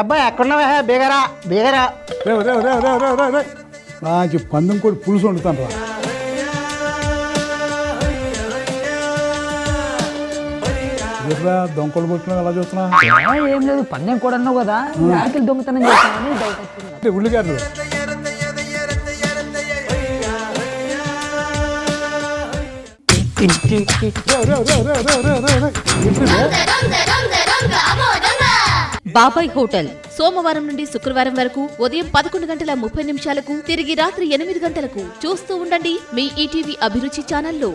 అబ్బాయి ఎక్కడున్నావా? బేగరా బేగరా మంచి పందెం కూడా పులుసు వండుతాను రా. దొంగలు కొట్టినా ఎలా చూస్తున్నా? ఏం లేదు, పందెం కూడా అన్నావు కదా, ఆడికి దొంగతనం చేస్తానని డౌట్ వచ్చింది. ఉల్లిగారు బాబాయ్ హోటల్ సోమవారం నుండి శుక్రవారం వరకు ఉదయం 11:30 తిరిగి రాత్రి 8 గంటలకు చూస్తూ ఉండండి మీ ఈటీవీ అభిరుచి ఛానల్లో.